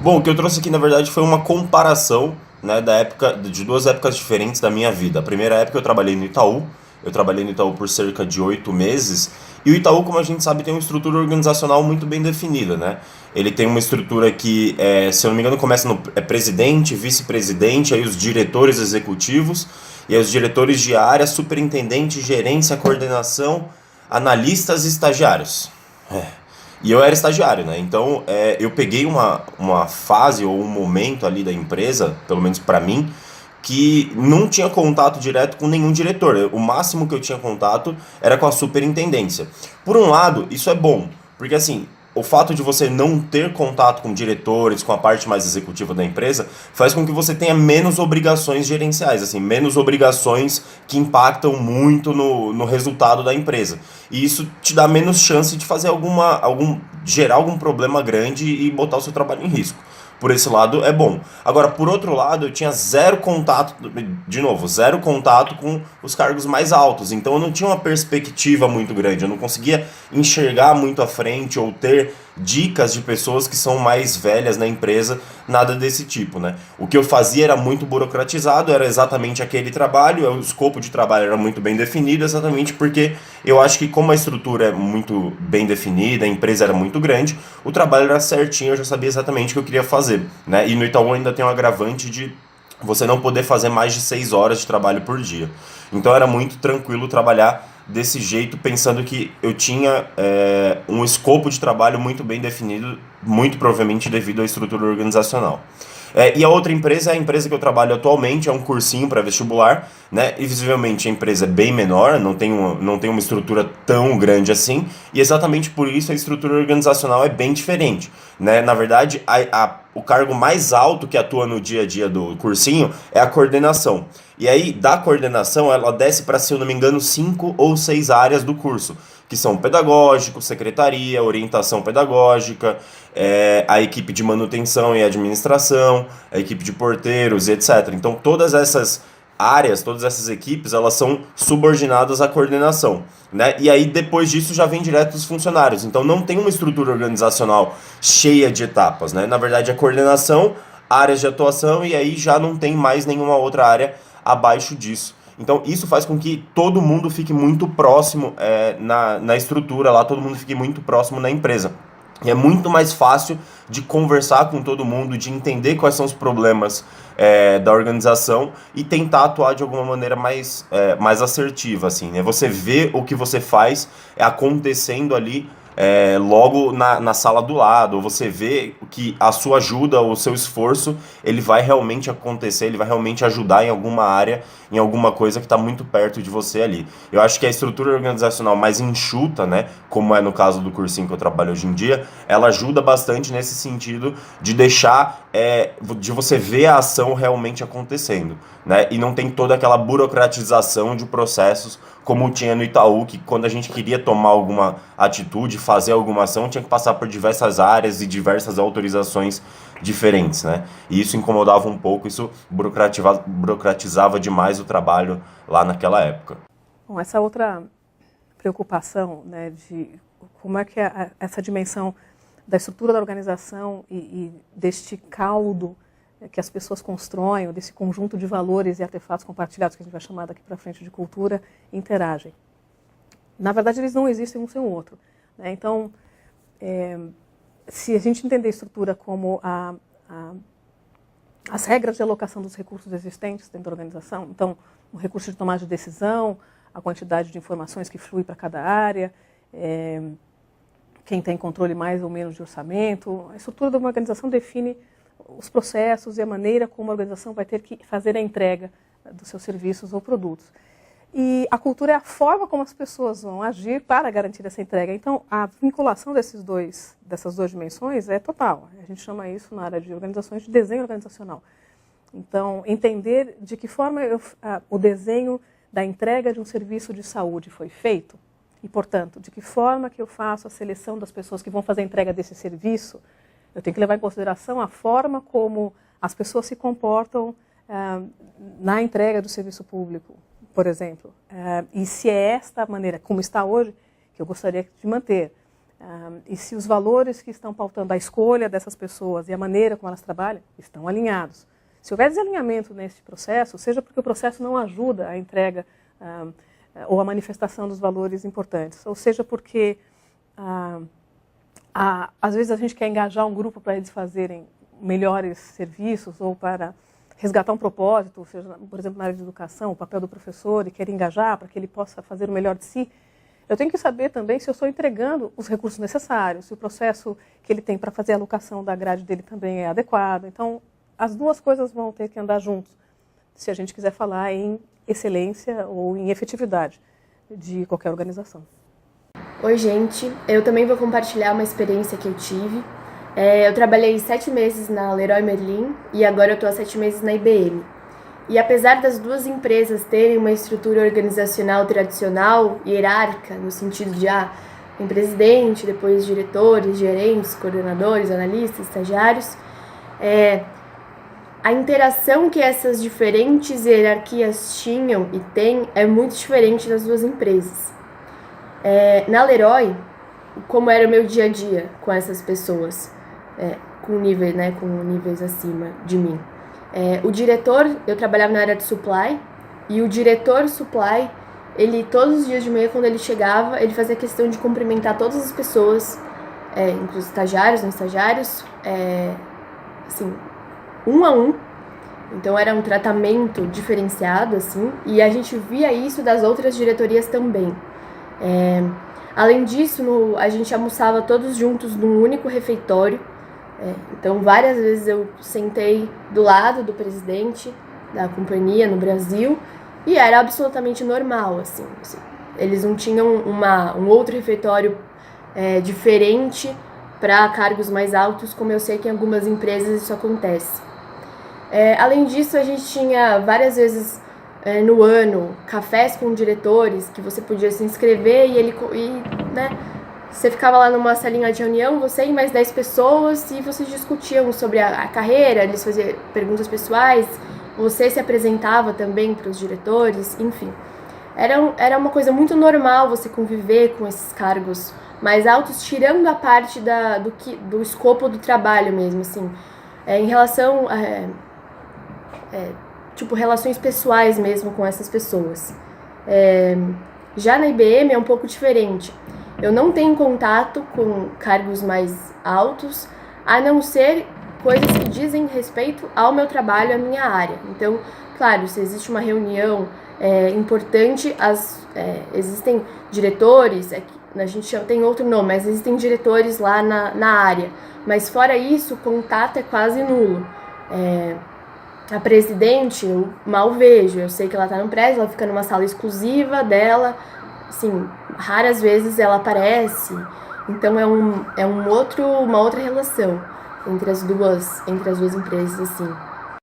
Bom, o que eu trouxe aqui na verdade foi uma comparação, né, da época de duas épocas diferentes da minha vida. A primeira época eu trabalhei no Itaú por cerca de 8 meses, e o Itaú, como a gente sabe, tem uma estrutura organizacional muito bem definida, né? Ele tem uma estrutura que, se eu não me engano, começa no presidente, vice-presidente, aí os diretores executivos, e aí os diretores de área, superintendente, gerência, coordenação, analistas e estagiários. E eu era estagiário, né? Então eu peguei uma fase ou um momento ali da empresa, pelo menos pra mim, que não tinha contato direto com nenhum diretor. O máximo que eu tinha contato era com a superintendência. Por um lado, isso é bom, porque assim, o fato de você não ter contato com diretores, com a parte mais executiva da empresa, faz com que você tenha menos obrigações gerenciais, assim, menos obrigações que impactam muito no resultado da empresa. E isso te dá menos chance de fazer gerar algum problema grande e botar o seu trabalho em risco. Por esse lado é bom. Agora, por outro lado, eu tinha zero contato, de novo, zero contato com os cargos mais altos. Então eu não tinha uma perspectiva muito grande. Eu não conseguia enxergar muito à frente ou ter dicas de pessoas que são mais velhas na empresa, nada desse tipo, né? O que eu fazia era muito burocratizado, era exatamente aquele trabalho, o escopo de trabalho era muito bem definido, exatamente porque eu acho que como a estrutura é muito bem definida, a empresa era muito grande, o trabalho era certinho, eu já sabia exatamente o que eu queria fazer, né? E no Itaú ainda tem um agravante de você não poder fazer mais de 6 horas de trabalho por dia. Então era muito tranquilo trabalhar desse jeito, pensando que eu tinha um escopo de trabalho muito bem definido, muito provavelmente devido à estrutura organizacional. E a outra empresa é a empresa que eu trabalho atualmente, é um cursinho para vestibular, né? E visivelmente a empresa é bem menor, não tem uma estrutura tão grande assim, e exatamente por isso a estrutura organizacional é bem diferente, né? Na verdade, o cargo mais alto que atua no dia a dia do cursinho é a coordenação. E aí, da coordenação, ela desce para, se eu não me engano, 5 ou 6 áreas do curso, que são pedagógico, secretaria, orientação pedagógica, a equipe de manutenção e administração, a equipe de porteiros e etc. Então, todas essas áreas, todas essas equipes, elas são subordinadas à coordenação, né? E aí, depois disso, já vem direto os funcionários. Então, não tem uma estrutura organizacional cheia de etapas, né? Na verdade, a coordenação, áreas de atuação, e aí já não tem mais nenhuma outra área abaixo disso. Então, isso faz com que todo mundo fique muito próximo na estrutura lá, todo mundo fique muito próximo na empresa. E é muito mais fácil de conversar com todo mundo, de entender quais são os problemas da organização e tentar atuar de alguma maneira mais assertiva, assim, né? Você vê o que você faz acontecendo ali logo na sala do lado, ou você vê que a sua ajuda, o seu esforço, ele vai realmente acontecer, ele vai realmente ajudar em alguma área, em alguma coisa que está muito perto de você ali. Eu acho que a estrutura organizacional mais enxuta, né, como é no caso do cursinho que eu trabalho hoje em dia, ela ajuda bastante nesse sentido de deixar, de você ver a ação realmente acontecendo, né, e não tem toda aquela burocratização de processos como tinha no Itaú, que quando a gente queria tomar alguma atitude, fazer alguma ação, tinha que passar por diversas áreas e diversas autorizações diferentes, né? E isso incomodava um pouco, isso burocratizava demais o trabalho lá naquela época. Bom, essa outra preocupação, né, de como é que essa dimensão da estrutura da organização e deste caldo que as pessoas constroem, ou desse conjunto de valores e artefatos compartilhados, que a gente vai chamar daqui para frente de cultura, interagem. Na verdade, eles não existem um sem o outro, né? Então, se a gente entender a estrutura como as regras de alocação dos recursos existentes dentro da organização, então, o recurso de tomada de decisão, a quantidade de informações que flui para cada área, quem tem controle mais ou menos de orçamento, a estrutura de uma organização define os processos e a maneira como a organização vai ter que fazer a entrega dos seus serviços ou produtos. E a cultura é a forma como as pessoas vão agir para garantir essa entrega. Então, a vinculação dessas duas dimensões é total. A gente chama isso, na área de organizações, de desenho organizacional. Então, entender de que forma o desenho da entrega de um serviço de saúde foi feito e, portanto, de que forma que eu faço a seleção das pessoas que vão fazer a entrega desse serviço. Eu tenho que levar em consideração a forma como as pessoas se comportam na entrega do serviço público, por exemplo. E se é esta maneira, como está hoje, que eu gostaria de manter. E se os valores que estão pautando a escolha dessas pessoas e a maneira como elas trabalham estão alinhados. Se houver desalinhamento nesse processo, seja porque o processo não ajuda a entrega ou a manifestação dos valores importantes, ou seja porque às vezes a gente quer engajar um grupo para eles fazerem melhores serviços ou para resgatar um propósito, ou seja, por exemplo, na área de educação, o papel do professor e quer engajar para que ele possa fazer o melhor de si. Eu tenho que saber também se eu estou entregando os recursos necessários, se o processo que ele tem para fazer a alocação da grade dele também é adequado. Então, as duas coisas vão ter que andar juntos, se a gente quiser falar em excelência ou em efetividade de qualquer organização. Oi, gente. Eu também vou compartilhar uma experiência que eu tive. Eu trabalhei 7 meses na Leroy Merlin e agora eu estou há 7 meses na IBM. E apesar das duas empresas terem uma estrutura organizacional tradicional e hierárquica, no sentido de tem presidente, depois diretores, gerentes, coordenadores, analistas, estagiários, a interação que essas diferentes hierarquias tinham e têm é muito diferente das duas empresas. Na Leroy, como era o meu dia a dia com essas pessoas, com níveis acima de mim. O diretor, eu trabalhava na área de supply, e o diretor supply, ele todos os dias de manhã, quando ele chegava, ele fazia questão de cumprimentar todas as pessoas, inclusive estagiários, não estagiários, assim, um a um. Então era um tratamento diferenciado, assim, e a gente via isso das outras diretorias também. Além disso, a gente almoçava todos juntos num único refeitório. Então, várias vezes eu sentei do lado do presidente da companhia no Brasil e era absolutamente normal, assim. Eles não tinham um outro refeitório diferente para cargos mais altos, como eu sei que em algumas empresas isso acontece. Além disso, a gente tinha várias vezes no ano cafés com diretores que você podia se inscrever você ficava lá numa salinha de reunião, você e mais 10 pessoas, e vocês discutiam sobre a carreira, eles faziam perguntas pessoais, você se apresentava também para os diretores, enfim. Era uma coisa muito normal você conviver com esses cargos mais altos, tirando a parte do escopo do trabalho mesmo, assim. Em relação relações pessoais mesmo com essas pessoas. Já na IBM é um pouco diferente. Eu não tenho contato com cargos mais altos, a não ser coisas que dizem respeito ao meu trabalho, à minha área. Então, claro, se existe uma reunião importante, existem diretores, a gente tem outro nome, mas existem diretores lá na área. Mas fora isso, o contato é quase nulo. A presidente eu mal vejo, eu sei que ela está no prédio, ela fica numa sala exclusiva dela, assim, raras vezes ela aparece, então uma outra relação entre as duas empresas, assim.